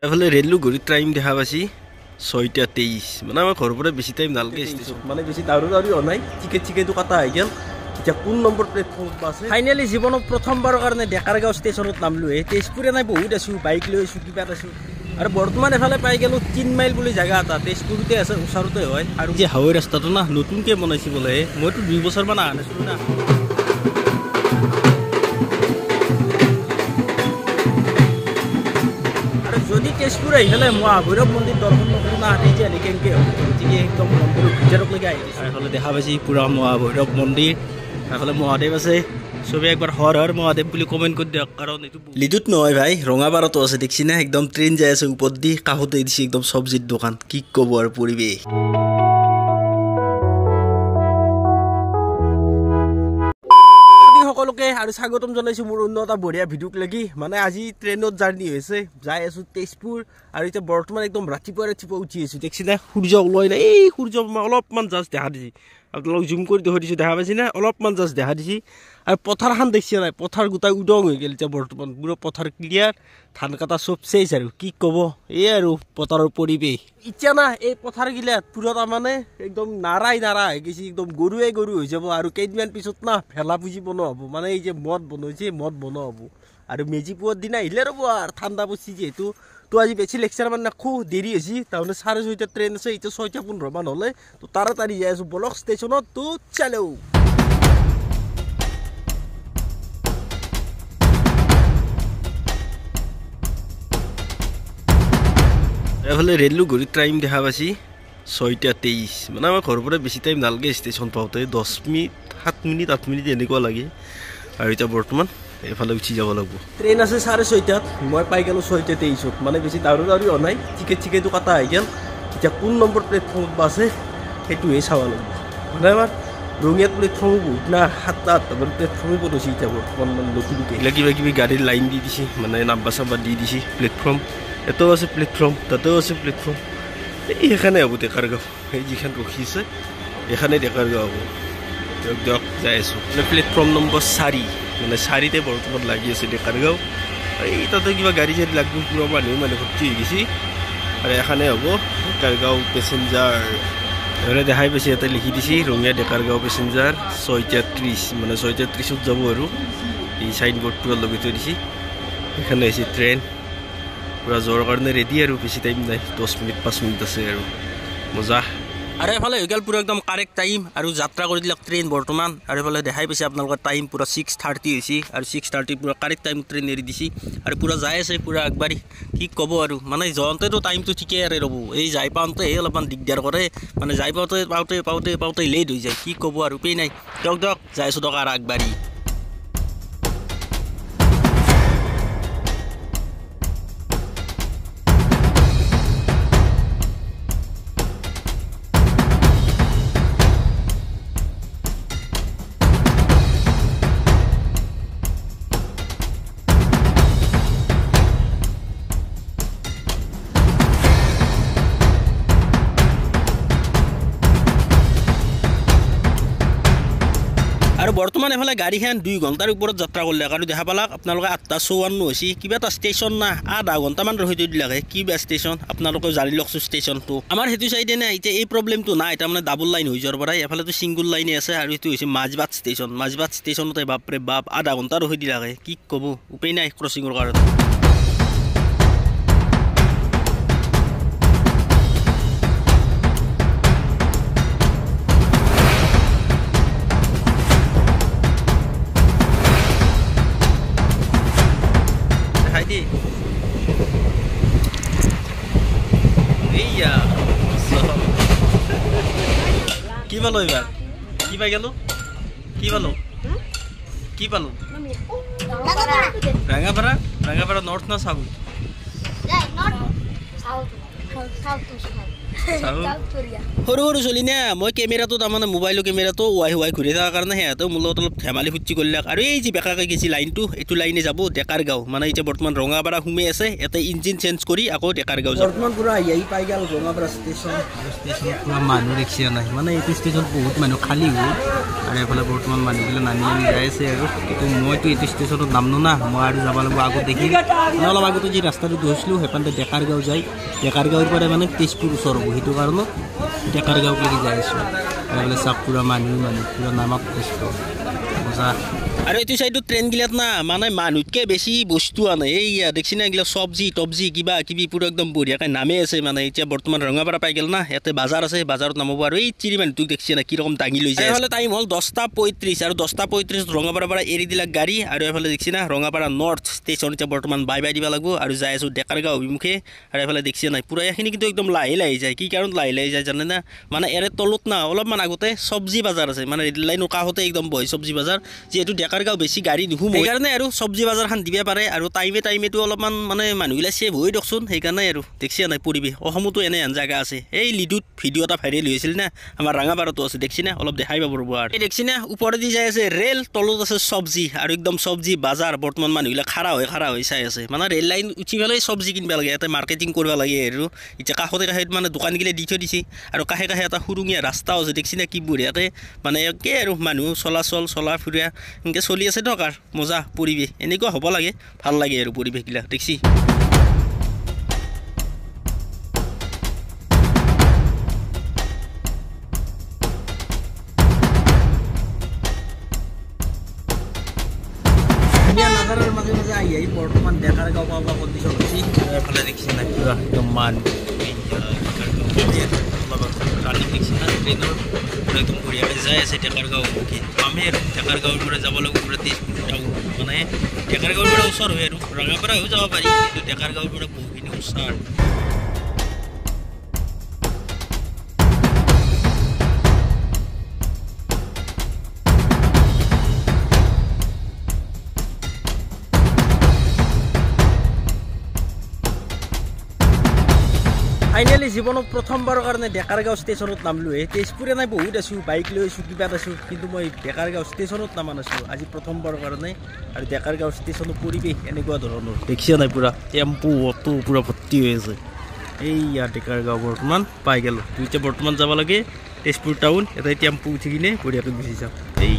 এফালে ৰেলো ঘড়ীত টাইম দেখা পাইছি 6:23 মানে আমাৰ ঘৰৰ পৰা বেছি টাইম নালগে ষ্টেচন মানে বেছি দাউৰি অনাই টিকেটটো কাটা হৈ গেল এতিয়া কোন নম্বৰ প্লেটফৰ্মত আছে ফাইনেলি জীৱনত প্ৰথমবাৰৰ কাৰণে ডেকাৰগাঁও ষ্টেচনত নামলো তেজপুৰে নাই বহুত আছো বাইক লৈ আছো কিবা আছো আৰু বৰ্তমান এফালে পাই গেলো 3 মাইল বুলি জায়গা এটা তেজপুৰতে আছে ওচৰতে হয় আৰু যে হাইৱে ৰাস্তাটো না নতুনকে বনাইছি বলে মইতো 2 বছৰ মান আহা নাছিলো না যদি তেজপুৰ আহিলে মহাভৈৰৱ মন্দিৰ দৰ্শন নকৰো না তেতিয়া কেনেকে হ'ব গতিকে একদম মন্দিৰৰ ভিতৰলৈকে আহিছে এইফালে দেখা পাইছি পুৰা মহাভৈৰৱ মন্দিৰ এইফালে মহাদেৱ আছে সবে একবাৰ হৰ হৰ মহাদেৱ বুলি কমেণ্ট কৰি দিয়ক কাৰণ এইটো লিডুত নহয় ভাই ৰঙাপাৰাতো আছে দেখছি না একদম ট্ৰেইন যাই আছে ওপৰত দি কাষতে দিছে একদম চব্জিৰ দোকান কি ক'ব আৰু পৰিৱেশ সকলোকে আৰু স্বাগতম জনাইছো মোৰ অন্য এটা বঢ়িয়া ভিডিঅ'ক লাগি মানে আজি ট্ৰেইনত জাৰ্নি হৈছে যাই আছো তেজপুৰ আৰু এতিয়া বৰ্তমান একদম ৰাতিপুৱা উঠি আছো দেখছি না সূৰ্য ওলাই নাই এই সূৰ্য অলপমান জাষ্ট দেখা দিছি আপোনালোক জুম কৰি দেখুৱাই দিছো দেখা পাইছি না অলপমান জাষ্ট দেখা দিছি আৰু পথাৰখন দেখছি নাই পথাৰ গোটাই উদং হৈ গ'ল এতিয়া বৰ্তমান পুৰা পথাৰ ক্লিয়াৰ ধান কাটা চব চেচ আৰু কি ক'ব এই আৰু পথাৰৰ পৰিৱেশ এতিয়া না এই পথাৰ গিলাত পুৰা তাৰমানে একদম নাৰাই হৈ গৈছে একদম গৰু হৈ যাব আৰু কেইদিনমান পিছত না ভেলা পুজি বনোৱা হ'ব মানে এই যে মদ বনাইছে মদ বনোৱা হ'ব আৰু মেজি পুৱাৰ দিনা আহিলে ৰ'ব আৰু ঠাণ্ডা পৰছি যিহেতু তো আজি বেছি লেকচাৰ মানে খুব দেৰি হৈছে তাৰমানে 6:30 ট্ৰেইন আছে এতিয়া 6:15 মান হ'লে তো তাড়াতাড়ি যাই আছো বলক ষ্টেচনত তো চলো এফালে ৰেলো ঘড়ীত টাইম দেখা পাইছি 6:23 মানে আমাৰ ঘৰৰ পৰা বেছি টাইম নালগে ষ্টেচন পাওঁতে 10 মিনিট 7 মিনিট 8 মিনিট এনেকুৱা লাগে আৰু এতিয়া বৰ্তমান এফালে উঠি যাব লাগিব ট্ৰেইন আছে 6:30 মই পাই গেলো 6:23 মানে বেছি দাউৰি অনাই টিকেটটো কাটা হৈ গেল এতিয়া কোন নম্বৰ প্লেটফৰ্মত আছে সেইটোহে চাব লাগিব মানে আমাৰ ৰঙিয়াত প্লেটফৰ্ম বহুত না 7-8 প্লেটফৰ্মে বনাইছে এতিয়া বৰ্তমান নতুনকৈ কিবা গাড়ীৰ লাইন দি দিছে মানে নাম্বাৰ চাম্বাৰ দি দিছে প্লেটফৰ্ম এটাও আছে প্লেটফৰ্ম তাতেও আছে প্লেটফৰ্ম এইখানে হ'ব ডেকাৰগাঁও এই যিখন ৰখিছে এইখানে ডেকাৰগাঁও হ'ব দিয়ক যাই আছোঁ মানে প্লেটফৰ্ম নম্বৰ 4 মানে 4তে বৰ্তমান লাগি আছে ডেকাৰগাঁও এই তাতে কিবা গাড়ী চাড়ী লাগব পুৰা মানুহ ভৰ্তি হৈ গৈছে আৰু এখানে হ'ব ডেকাৰগাঁও পেচেঞ্জাৰ এনে দেখাই পাইছে ইয়াতে লিখি দিছে ৰঙিয়া ডেকাৰগাঁও পেচেঞ্জাৰ 6:30 মানে 6:30ত যাব আৰু এই চাইন বৰ্ডটোৰ লগাই থৈ দিছে এখানে আছে ট্ৰেইন পুৰা যোৱাৰ কাৰণে ৰেডি আৰু বেছি টাইম নাই 10 মিনিট 5 মিনিট আছে আৰু মজা আৰু এফালে হৈ গ'ল পুৰা একদম কাৰেক্ট টাইম আৰু যাত্ৰা কৰি দিলক ট্ৰেইন বৰ্তমান আৰু এফালে দেখাই পাইছে আপোনালোকৰ টাইম পুৰা 6:30 হৈছে আৰু 6:30 পুৰা কাৰেক্ট টাইম ট্ৰেইন এৰি দিছে আৰু পুৰা যাই আছে পুৰা আগবাঢ়ি কি ক'ব আৰু মানে যাওঁতেতো টাইমটো ঠিকেই আৰু ৰ'ব এই যাই পাওঁতে অলপমান দিগদাৰ কৰে মানে যাই পাওঁতে লেট হৈ যায় কি ক'ব আৰু উপায় নাই দিয়ক যাই আছোঁ দিয়ক আৰু আগবাঢ়ি আৰু বৰ্তমান এফালে গাড়ীখন 2 ঘণ্টাৰ ওপৰত যাত্ৰা কৰিলে আৰু দেখা পালাক আপোনালোকে 8:54 হৈছে কিবা এটা ষ্টেচন না আধা ঘণ্টামান ৰখি থৈ দিলাকে কিবা ষ্টেচন আপোনালোকে জানি লওকচোন ষ্টেচনটো আমাৰ সেইটো চাইডে নাই এতিয়া এই প্ৰব্লেমটো নাই তাৰমানে ডাবল লাইন হৈ যোৱাৰ পৰাই এফালেতো ছিংগুল লাইনে আছে আৰু এইটো হৈছে মাজবাট ষ্টেচনতে বাপৰে বাপ আধা ঘণ্টা ৰখি দিলাকে কি ক'ব উপায় নাই ক্ৰচিঙৰ কাৰণে কি পালো এবাৰ কি পাই গেল কি পালো ৰাঙাপাড়া নৰ্থ না সাউথ সৰু সৰু চলি নে মই কেমেৰাটো তাৰমানে মোবাইলৰ কেমেৰাটো ৱাই ঘূৰি থকাৰ কাৰণে সিহঁতে মোৰ লগত অলপ ধেমালি ফুৰ্তি কৰিলাক আৰু এই যি বেকাকৈ গৈছে লাইনটো এইটো লাইনে যাব ডেকাৰ গাঁও মানে এতিয়া বৰ্তমান ৰঙাপাৰা সোমাই আছে ইয়াতে ইঞ্জিন চেঞ্জ কৰি আকৌ ডেকাৰ গাঁও যাব বৰ্তমান পুৰা আহি পাই গ'ল ৰঙাপাৰা ষ্টেচনত পুৰা মানুহ ৰিক্সা নাই মানে এইটো ষ্টেচনত বহুত মানুহ খালী হ'ল আৰু এইফালে বৰ্তমান মানুহবিলাক নামি যাই আছে আৰু কিন্তু মইতো এইটো ষ্টেচনত নামনো না মই আৰু যাব লাগিব আগত দেখি অলপ আগতে যি ৰাস্তাটো গৈছিলোঁ সেইফালে ডেকাৰ গাঁও যায় ডেকাৰ গাঁৱৰ পৰা মানে তেজপুৰ ওচৰ হ'ব সেইটো কাৰণত ডেকাৰ গাঁৱক লাগি যাই আছোঁ এইফালে চাপ পুৰা মানুহ পুৰা নামক তেজপুৰ মজা আৰু এইটো চাইডত ট্ৰেইনগিলাত না মানে মানুহতকৈ বেছি বস্তু আনে এইয়া দেখছি না এইগিলা চব্জি তব্জি কিবা কিবি পুৰা একদম বঢ়িয়াকৈ নামে আছে মানে এতিয়া বৰ্তমান ৰঙাপাৰা পাই গ'ল না ইয়াতে বাজাৰ আছে বাজাৰত নামাব আৰু এই চিৰি মানুহটোক দেখছি না কিৰকম দাঙি লৈ যায় এইফালে টাইম হ'ল 10:35 আৰু 10:35 ৰঙাপাৰাৰ পৰা এৰি দিলাক গাড়ী আৰু এইফালে দেখছি না ৰঙাপাৰা নৰ্থ ষ্টেচন এতিয়া বৰ্তমান বাই দিব লাগিব আৰু যাই আছোঁ ডেকাৰ গাঁও অভিমুখে আৰু এইফালে দেখছি নাই পুৰা এইখিনি কিন্তু একদম লাহে যায় কি কাৰণত লাহে যায় জানে না মানে এৰে তলত না অলপমান আগতে চব্জি বাজাৰ আছে মানে ৰেল লাইনৰ কাষতে একদম বহি চব্জি বাজাৰ যিহেতু ডেকাৰ গাঁও বেছি গাড়ী নুসুমে সেইকাৰণে আৰু চব্জি বাজাৰখন দিব পাৰে আৰু টাইমেটো অলপমান মানে মানুহবিলাক ছেভ হৈ দিয়কচোন সেইকাৰণে আৰু দেখছি নাই পৰিৱেশ অসমতো এনে আন জেগা আছে এই লিডুত ভিডিঅ' এটা ভাইৰেল হৈছিল না আমাৰ ৰঙাপাৰাতো আছে দেখছি না অলপ দেখাই পাব ৰ'ব আৰু এই দেখছি না ওপৰেদি যাই আছে ৰেল তলত আছে চব্জি আৰু একদম চব্জি বাজাৰ বৰ্তমান মানুহবিলাক খাৰা হৈ চাই আছে মানে ৰেল লাইন উঠি পেলাই চব্জি কিনিব লাগে ইয়াতে মাৰ্কেটিং কৰিব লাগে আৰু এতিয়া কাষতে মানে দোকানগিলা দি থৈ দিছে আৰু কাষে এটা সুৰুঙীয়া ৰাস্তাও আছে দেখছি না কি বঢ়িয়াকৈ মানে একে আৰু মানুহ চলা ফুৰা এনেকৈ চলি আছে ধৰক আৰু মজা পৰিৱেশ এনেকুৱা হ'ব লাগে ভাল লাগে আৰু পৰিৱেশবিলাক দেখছি নাজাৰৰ মাজে আহি বৰ্তমান ডেকাৰ গাঁও পাব কণ্ডিশ্যন হৈছে এফালে দেখছি না পুৰা একদম মানুহ ৰানিং দেখছি না ট্ৰেইনৰ একদম বঢ়িয়াকৈ যাই আছে ডেকাৰ গাঁও পামে আৰু ডেকাৰ গাঁৱৰ পৰা যাব লাগিব পুৰা তেজপুৰ টাউন মানে ডেকাৰ গাঁৱৰ পৰা ওচৰ হয় আৰু ৰঙাপাৰাও যাব পাৰি কিন্তু ডেকাৰ গাঁৱৰ পৰা বহুখিনি ওচৰ ফাইনেলি জীৱনত প্ৰথমবাৰৰ কাৰণে ডেকাৰ গাঁও ষ্টেচনত নামলোঁ তেজপুৰে নাই বহুত আছোঁ বাইক লৈ আছোঁ কিবাত আছোঁ কিন্তু মই ডেকাৰ গাঁও ষ্টেচনত নামা নাছিলোঁ আজি প্ৰথমবাৰৰ কাৰণে আৰু ডেকাৰ গাঁও ষ্টেচনৰ পৰিৱেশ এনেকুৱা ধৰণৰ দেখিছে নাই পুৰা টেম্পু অটো পুৰা ভৰ্তি হৈ আছে এইয়া ডেকাৰ গাঁও বৰ্তমান পাই গ'লোঁ এতিয়া বৰ্তমান যাব লাগে তেজপুৰ টাউন এটা টেম্পু উঠি কিনে বঢ়িয়াকৈ গুচি যাওঁ এই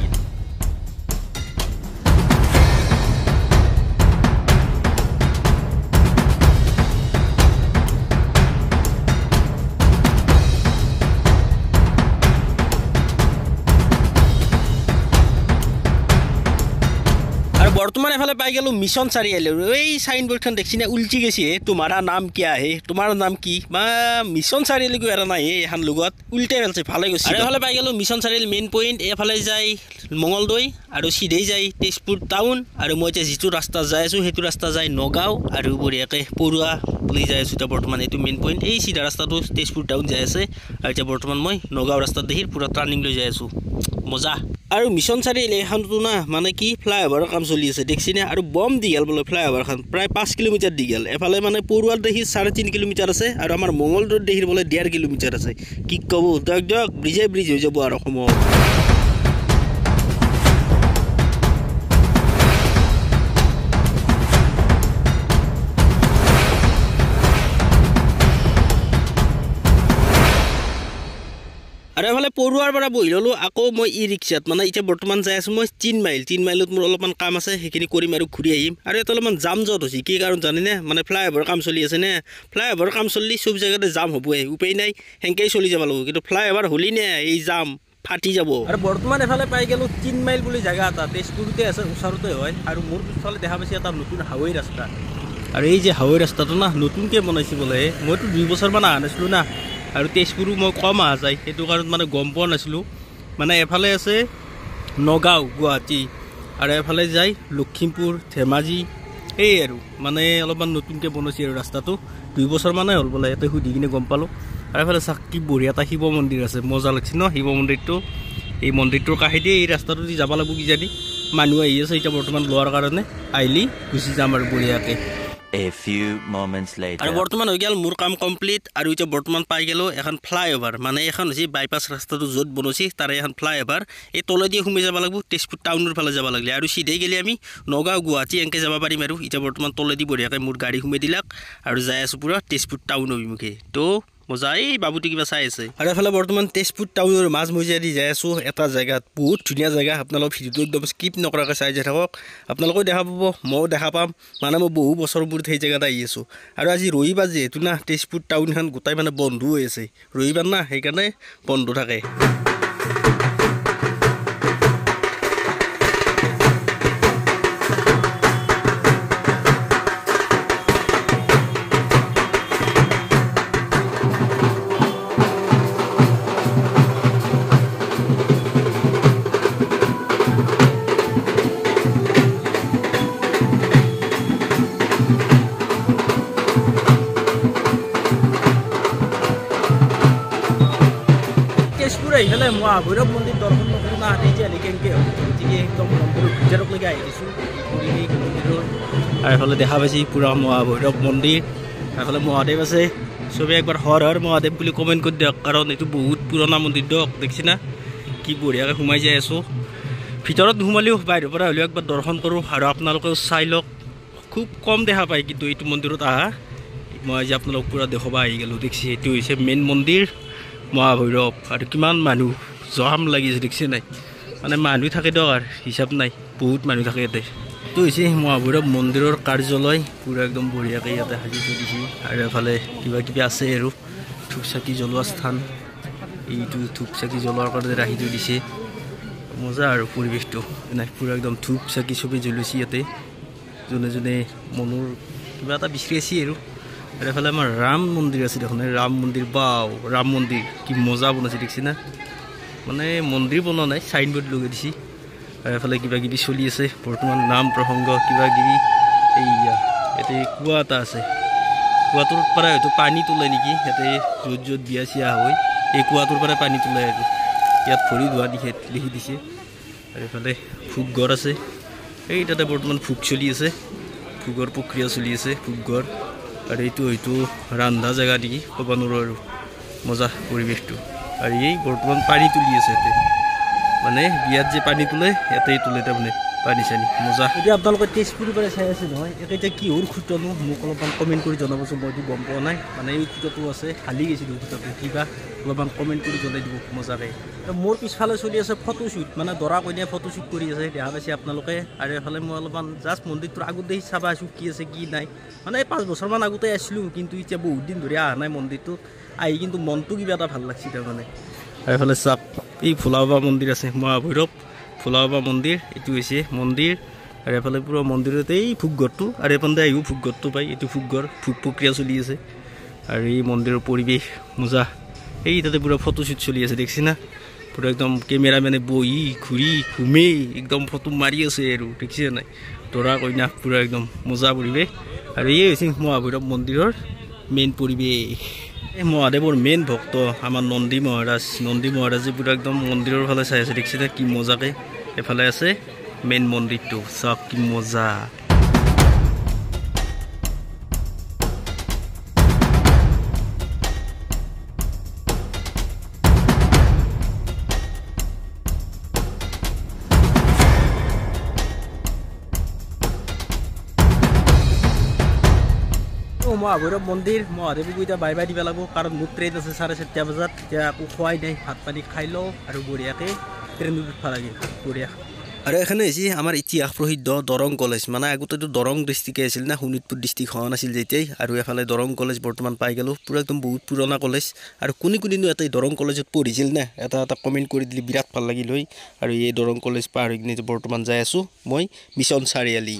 বৰ্তমান এফালে পাই গ'লোঁ মিছন চাৰিআলি এই চাইন বৰ্ডখন দেখছি না উল্টি গৈছে তোমাৰা নাম কিয়া হে তোমাৰ নাম কি বা মিছন চাৰিআলিকো এৰা নাই এখন লগত উল্টাই পেলাইছে ভালে গৈছে আৰু এফালে পাই গ'লোঁ মিছন চাৰিআলি মেইন পইণ্ট এইফালে যায় মঙলদৈ আৰু চিধেই যায় তেজপুৰ টাউন আৰু মই এতিয়া যিটো ৰাস্তা যাই আছোঁ সেইটো ৰাস্তা যায় নগাঁও আৰু বঢ়িয়াকৈ পৰুৱা বুলি যাই আছোঁ এতিয়া বৰ্তমান এইটো মেইন পইণ্ট এই চিধা ৰাস্তাটো তেজপুৰ টাউন যাই আছে আৰু এতিয়া বৰ্তমান মই নগাঁও ৰাস্তাত দেখি পুৰা টাৰ্ণিং লৈ যাই আছোঁ মজা আৰু মিছন চাৰিআলি এখনতো না মানে কি ফ্লাইঅভাৰৰ কাম চলি আছে দেখছি না আৰু বম দীঘল বোলে ফ্লাইঅভাৰখন প্ৰায় 5 কিলোমিটাৰ দীঘল এফালে মানে পৰুৱাৰ দেখি 3.5 কিলোমিটাৰ আছে আৰু আমাৰ মঙলদৈত দেখি বোলে 1.5 কিলোমিটাৰ আছে কি ক'ব দিয়ক ব্ৰিজ হৈ যাব আৰু অসমত আৰু এফালে পৰুৱাৰ পৰা বহি ল'লোঁ আকৌ মই ই ৰিক্সাত মানে এতিয়া বৰ্তমান যাই আছোঁ মই 3 মাইলত মোৰ অলপমান কাম আছে সেইখিনি কৰিম আৰু ঘূৰি আহিম আৰু এটা অলপমান জাম জট হৈছে কি কাৰণ জানেনে মানে ফ্লাইঅভাৰৰ কাম চলি আছে নে ফ্লাইঅভাৰৰ কাম চলি চব জেগাতে জাম হ'বই উপায় নাই সেনেকৈয়ে চলি যাব লাগিব কিন্তু ফ্লাইঅভাৰ হ'লি নে এই জাম ফাটি যাব আৰু বৰ্তমান এফালে পাই গ'লোঁ 3 মাইল বুলি জেগা এটা তেজপুৰতে আছে ওচৰতে হয় আৰু মোৰ পিছফালে দেখা পাইছে এটা নতুন হাইৱে ৰাস্তা আৰু এই যে হাইৱে ৰাস্তাটো না নতুনকৈ বনাইছে বোলে মইতো 2 বছৰমান অহা নাছিলোঁ না আৰু তেজপুৰো মই কম অহা যায় সেইটো কাৰণত মানে গম পোৱা নাছিলোঁ মানে এফালে আছে নগাঁও গুৱাহাটী আৰু এফালে যায় লখিমপুৰ ধেমাজি এই আৰু মানে অলপমান নতুনকৈ বনাইছে আৰু ৰাস্তাটো 2 বছৰমানে হ'ল বোলে ইয়াতে সুধি কিনে গম পালোঁ আৰু এফালে চাকি বঢ়িয়া এটা শিৱ মন্দিৰ আছে মজা লাগিছে ন শিৱ মন্দিৰটো এই মন্দিৰটোৰ কাষেদি এই ৰাস্তাটো দি যাব লাগিব কিজানি মানুহ আহি আছে এতিয়া বৰ্তমান লোৱাৰ কাৰণে আহিলি গুচি যাম আৰু বঢ়িয়াকৈ A few moments later. আৰু বৰ্তমান হৈ গেল মোৰ কাম কমপ্লিট আৰু এতিয়া বৰ্তমান পাই গেলো এখন ফ্লাইঅভাৰ মানে এখন হৈছে বাইপাছ ৰাস্তাটো য'ত বনছি তাৰে এখন ফ্লাইঅভাৰ এই তলেদি সোমাই যাব লাগিব তেজপুৰ টাউনৰ ফালে যাব লাগিলে আৰু সিধেই গেলি আমি নগাঁও গুৱাহাটী এনেকৈ যাব পাৰিম আৰু এতিয়া বৰ্তমান তলেদি বঢ়িয়াকৈ মোৰ গাড়ী সোমাই দিলাক আৰু যাই আছোঁ পুৰা তেজপুৰ টাউন অভিমুখে তো মজা এই বাবুটি কিবা চাই আছে আৰু এফালে বৰ্তমান তেজপুৰ টাউনৰ মাজমজিয়াদি যাই আছোঁ এটা জেগাত বহুত ধুনীয়া জেগা আপোনালোক ভিডিঅ'টো একদম স্কিপ নকৰাকৈ চাই যাই থাকক আপোনালোকেও দেখা পাব ময়ো দেখা পাম মানে মই বহু বছৰ মূৰত সেই জেগাত আহি আছোঁ আৰু আজি ৰবিবাৰ যিহেতু না তেজপুৰ টাউনখন গোটাই মানে বন্ধ হৈ আছে ৰবিবাৰ না সেইকাৰণে বন্ধ থাকে এইফালে মহাভৈৰৱ মন্দিৰ দৰ্শন নকৰোঁ না তেতিয়াহ'লে কেনেকৈ হ'ব গতিকে একদম মন্দিৰৰ ভিতৰলৈকে আহি দিছোঁ মন্দিৰৰ আৰু এইফালে দেখা পাইছে পূৰা মহাভৈৰৱ মন্দিৰ এইফালে মহাদেৱ আছে চবেই একবাৰ হৰ হৰ মহাদেৱ বুলি কমেণ্ট কৰি দিয়ক কাৰণ এইটো বহুত পুৰণা মন্দিৰ দিয়ক দেখিছে না কি বঢ়িয়াকৈ সোমাই যাই আছোঁ ভিতৰত নোসোমালেও বাহিৰৰ পৰা হ'লেও একবাৰ দৰ্শন কৰোঁ আৰু আপোনালোকেও চাই লওক খুব কম দেখা পায় কিন্তু এইটো মন্দিৰত আহা মই আজি আপোনালোক পূৰা দেখুৱাব আহি গ'লোঁ দেখিছে এইটো হৈছে মেইন মন্দিৰ মহাভৈৰৱ আৰু কিমান মানুহ জাম লাগিছে দেখিছে নাই মানে মানুহ থাকে দিয়ক আৰু হিচাপ নাই বহুত মানুহ থাকে ইয়াতে এইটো হৈছে মহাভৈৰৱ মন্দিৰৰ কাৰ্যালয় পূৰা একদম বঢ়িয়াকৈ ইয়াতে সাজি থৈ দিছে আৰু এফালে কিবা কিবি আছে আৰু ধূপ চাকি জ্বলোৱা স্থান এইটো ধূপ চাকি জ্বলোৱাৰ কাৰণে ৰাখি থৈ দিছে মজা আৰু পৰিৱেশটো নাই পূৰা একদম ধূপ চাকি চবেই জ্বলিছে ইয়াতে যোনে যোনে মনৰ কিবা এটা বিচাৰি আছে আৰু এফালে আমাৰ ৰাম মন্দিৰ আছে দেখোন ৰাম মন্দিৰ বাও ৰাম মন্দিৰ কি মজা বনাইছে দেখিছে না মানে মন্দিৰ বনোৱা নাই চাইনবোৰ্ড লগাই দিছে আৰু এফালে কিবা কিবি চলি আছে বৰ্তমান নাম প্ৰসংগ কিবা কিবি এইয়া ইয়াতে কুঁৱা এটা আছে কুঁৱাটোৰ পৰা হয়তো পানী তোলে নেকি ইয়াতে য'ত য'ত বিয়া চিয়া হয় এই কুঁৱাটোৰ পৰা পানী তোলে আৰু ইয়াত ভৰি ধোৱা লিখি দিছে আৰু এফালে ভোগঘৰ আছে এই তাতে বৰ্তমান ভোগ চলি আছে ভোগৰ প্ৰক্ৰিয়া চলি আছে ভোগঘৰ আৰু এইটো হয়তো ৰান্ধা জেগা নেকি ক'ব নোৱাৰোঁ আৰু মজা পৰিৱেশটো আৰু এই বৰ্তমান পানী তুলি আছে ইয়াতে মানে বিয়াত যে পানী তোলে ইয়াতেই তোলে তাৰমানে পানী চানী মজা এতিয়া আপোনালোকে তেজপুৰৰ পৰা চাই আছে নহয় এতিয়া কিহৰ খুঁটানো মোক অলপমান কমেণ্ট কৰি জনাবচোন মইতো গম পোৱা নাই মানে এই খুঁটাটো আছে হালি গৈছিলোঁ খুঁটাটো কিবা অলপমান কমেণ্ট কৰি জনাই দিব মজাকৈ মোৰ পিছফালে চলি আছে ফটোশ্বুট মানে দৰা কইনাই ফটোশ্বুট কৰি আছে দেখা পাইছে আপোনালোকে আৰু এফালে মই অলপমান জাষ্ট মন্দিৰটোৰ আগতে চাবা আছোঁ কি আছে কি নাই মানে 5 বছৰমান আগতে আছিলোঁ কিন্তু এতিয়া বহুত দিন ধৰি অহা নাই মন্দিৰটোত আহি কিন্তু মনটো কিবা এটা ভাল লাগছে তাৰমানে আৰু এফালে চাপ এই ফুলাবাবা মন্দিৰ আছে মহাভৈৰৱ ফুলাবাবা মন্দিৰ এইটো হৈছে মন্দিৰ আৰু এফালে পুৰা মন্দিৰতে এই ভোগঘৰটো আৰু এফালে আহিও ভোগঘৰটো পাই এইটো ভোগঘৰ ভোগ প্ৰক্ৰিয়া চলি আছে আৰু এই মন্দিৰৰ পৰিৱেশ মজা এই তাতে পুৰা ফটোশ্বুট চলি আছে দেখিছে না পুৰা একদম কেমেৰামেনে বহি ঘূৰি ঘুমেই একদম ফটো মাৰি আছে আৰু দেখিছে নাই দৰা কইনা পুৰা একদম মজা পৰিৱেশ আৰু এই হৈছে মহাভৈৰৱ মন্দিৰৰ মেইন পৰিৱেশ এই মহাদেৱৰ মেইন ভক্ত আমাৰ নন্দী মহাৰাজে পুৰা একদম মন্দিৰৰ ফালে চাই আছে দেখিছে কি মজাকৈ এফালে আছে মেইন মন্দিৰটো চাওক কি মজা মহাভৈৰৱ মন্দিৰ মহাদেৱকো এতিয়া বাই বাই দিব লাগিব কাৰণ মোৰ ট্ৰেইন আছে 4:30 বজাত এতিয়া একো খোৱাই নাই ভাত পানী খাই লওঁ আৰু বঢ়িয়াকৈ ট্ৰেইনত উঠিব লাগে বঢ়িয়া আৰু এখানে হৈছে আমাৰ ইতিহাস প্ৰসিদ্ধ দৰং কলেজ মানে আগতেতো দৰং ডিষ্ট্ৰিক্টে আছিল না শোণিতপুৰ ডিষ্ট্ৰিক্ট হোৱা নাছিল যেতিয়াই আৰু এফালে দৰং কলেজ বৰ্তমান পাই গ'লোঁ পুৰা একদম বহুত পুৰণা কলেজ আৰু কোনে এটা দৰং কলেজত পঢ়িছিল না এটা কমেণ্ট কৰি দিলে বিৰাট ভাল লাগিল হয় আৰু এই দৰং কলেজ পাৰ হৈ কিনে বৰ্তমান যাই আছোঁ মই মিছন চাৰিআলি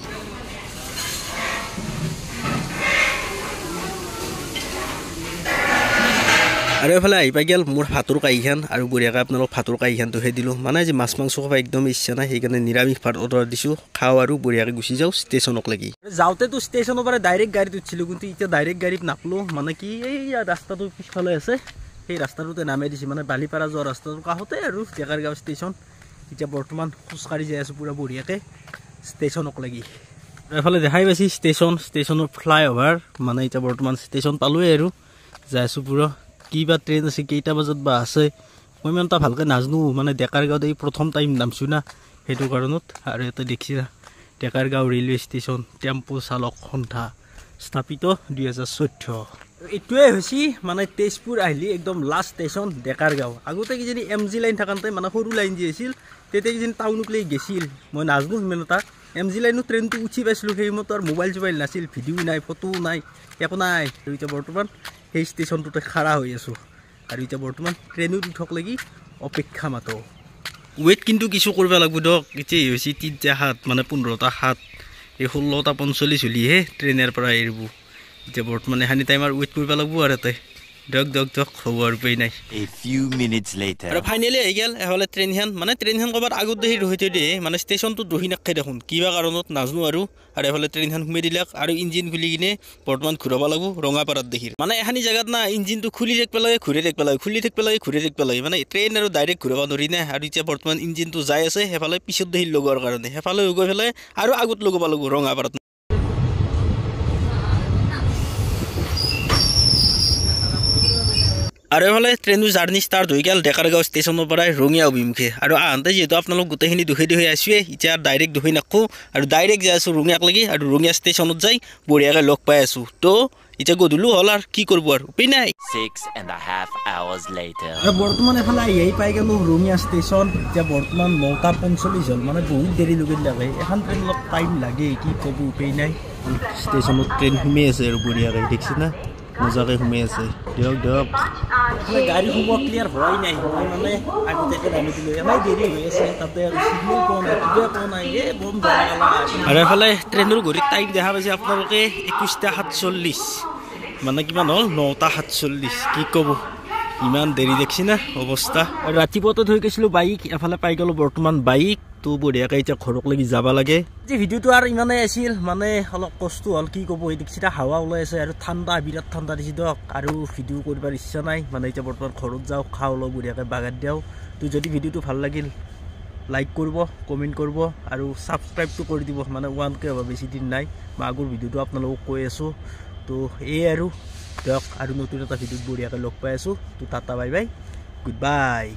আৰু এফালে আহি পাই গেল মোৰ ভাতৰ কাঁহীখন আৰু বঢ়িয়াকৈ আপোনালোক ভাতৰ কাঁহীখনটোহে দিলোঁ মানে আজি মাছ মাংস খাব একদম ইচ্ছা নাই সেইকাৰণে নিৰামিষ ভাত অৰ্ডাৰ দিছোঁ খাওঁ আৰু বঢ়িয়াকৈ গুচি যাওঁ ষ্টেচনক লাগি যাওঁতেতো ষ্টেচনৰ পৰা ডাইৰেক্ট গাড়ীত উঠিছিলোঁ কিন্তু এতিয়া ডাইৰেক্ট গাড়ীত নাপালোঁ মানে কি এই ৰাস্তাটো পিছফালে আছে সেই ৰাস্তাটোতে নামাই দিছে মানে বালিপাৰা যোৱা ৰাস্তাটোৰ কাষতে আৰু ডেকাৰগাঁও ষ্টেচন এতিয়া বৰ্তমান খোজকাঢ়ি যাই আছোঁ পুৰা বঢ়িয়াকৈ ষ্টেচনক লাগি এফালে দেখাই পাইছি ষ্টেচনৰ ফ্লাইঅভাৰ মানে এতিয়া বৰ্তমান ষ্টেচন পালোৱে আৰু যাই আছোঁ পুৰা কিবা ট্ৰেইন আছে কেইটা বজাত বা আছে মই ইমান এটা ভালকৈ নাজানো মানে ডেকাৰগাঁৱত এই প্ৰথম টাইম নামছোঁ না সেইটো কাৰণত আৰু এটা দেখিছা ডেকাৰগাঁও ৰেলৱে ষ্টেচন টেম্পো চালক সন্থা স্থাপিত 2014 এইটোৱে হৈছে মানে তেজপুৰ আহিলি একদম লাষ্ট ষ্টেচন ডেকাৰগাঁও আগতে কিজানি MG লাইন থাকোঁতে মানে সৰু লাইন যি আছিল তেতিয়া কিজানি টাউনক লৈ গেছিল মই নাজানো সিমান এটা MG লাইনত ট্ৰেইনটো উঠি পাইছিলোঁ সেই সময়ত আৰু মোবাইল চোবাইল নাছিল ভিডিঅ' নাই ফটো নাই একো নাই আৰু এতিয়া বৰ্তমান সেই ষ্টেচনটোতে খাৰা হৈ আছোঁ আৰু এতিয়া বৰ্তমান ট্ৰেইনত উঠক লাগি অপেক্ষা মাতো ৱেইট কিন্তু কিছু কৰিব লাগিব দিয়ক এতিয়া হৈছে 3টা 7 মানে 15টা 7 এই 16টা 45 হলিহে ট্ৰেইনৰ পৰা এৰিব এতিয়া বৰ্তমান এখানি টাইম আৰু ৱেইট কৰিব লাগিব আৰু এতে দিয়ক হ'ব আৰু উপায় নাই A few minutes later আৰু ফাইনেলি আহি গেল এফালে ট্ৰেইনখন ক'ৰবাত আগত দেখি ৰহি থৈ দিয়ে মানে ষ্টেচনটোত ৰহি নাখাই দেখোন কিবা কাৰণত নাজানো আৰু এফালে ট্ৰেইনখন সোমাই দিলাক আৰু ইঞ্জিন খুলি কিনে বৰ্তমান ঘূৰাব লাগিব ৰঙাপাৰাত দেখি মানে এখানি জেগাত না ইঞ্জিনটো খুলি থাকিব লাগে ঘূৰি থাকিব লাগে খুলি থাকিব লাগে ঘূৰি থাকিব লাগে মানে ট্ৰেইন আৰু ডাইৰেক্ট ঘূৰাব নোৱাৰি না আৰু এতিয়া বৰ্তমান ইঞ্জিনটো যাই আছে সেইফালে পিছত দেখি লগোৱাৰ কাৰণে সেইফালে গৈ পেলাই আৰু আগত লগাব লাগিব ৰঙাপাৰাত আৰু এফালে ট্ৰেইনৰ জাৰ্ণি ষ্টাৰ্ট হৈ গ'ল ডেকাৰগাঁও ষ্টেচনৰ পৰাই ৰঙিয়া অভিমুখে আৰু আহোঁতে যিহেতু আপোনালোক গোটেইখিনি দুখে আছোঁৱে এতিয়া ডাইৰেক্ট দুখে নাখোঁ আৰু ডাইৰেক্ট যাই আছোঁ ৰঙিয়াক লাগি আৰু ৰঙিয়া ষ্টেচনত যাই বঢ়িয়াকৈ লগ পাই আছোঁ তো এতিয়া গধূলি হ'ল আৰু কি কৰিব আৰু উপায় নাই 6.5 hours later আৰু বৰ্তমান এফালে আহি পাই গ'লোঁ ৰঙিয়া ষ্টেচন এতিয়া বৰ্তমান 9:45 হ'ল মানে বহুত দেৰি লগি লাগে এখন ট্ৰেইন অলপ টাইম লাগে কি ক'ব উপায় নাই ষ্টেচনত ট্ৰেইন সোমাই আছে আৰু বঢ়িয়াকৈ দেখিছে না মজাকৈ সোমাই আছে দিয়ক গাড়ী সোমোৱা ক্লিয়াৰ হোৱাই নাই মই মানে আগতীয়াকৈ নামি দিলোঁ এনেই দেৰি হৈ আছে তাতে আৰু চিগনেল পোৱা নাই কিবা পোৱা নাই বম আৰু এফালে ট্ৰেইনৰ ঘড়ীত টাইম দেখা পাইছে আপোনালোকে 21:47 মানে কিমান হ'ল 9:47 কি ক'ব ইমান দেৰি দেখছি না অৱস্থা আৰু ৰাতিপুৱাতে থৈ গৈছিলোঁ বাইক এফালে পাই গ'লোঁ বৰ্তমান বাইক তো বঢ়িয়াকৈ এতিয়া ঘৰক লাগি যাব লাগে যে ভিডিঅ'টো আৰু ইমানেই আছিল মানে অলপ কষ্ট হ'ল কি ক'ব এই দেখিছে হাৱা ওলাই আছে আৰু ঠাণ্ডা বিৰাট ঠাণ্ডা দিছে দিয়ক আৰু ভিডিঅ' কৰিবৰ ইচ্ছা নাই মানে এতিয়া বৰ্তমান ঘৰত যাওঁ খাওঁ লওঁ বঢ়িয়াকৈ বাগাত দিওঁ তো যদি ভিডিঅ'টো ভাল লাগিল লাইক কৰিব কমেণ্ট কৰিব আৰু ছাবস্ক্ৰাইবটো কৰি দিব মানে 1K হ'ব বেছি দিন নাই মই আগৰ ভিডিঅ'টো আপোনালোকক কৈ আছোঁ তো এই আৰু দিয়ক আৰু নতুন এটা ভিডিঅ'ত বঢ়িয়াকৈ লগ পাই আছোঁ তো tata bye bye good bye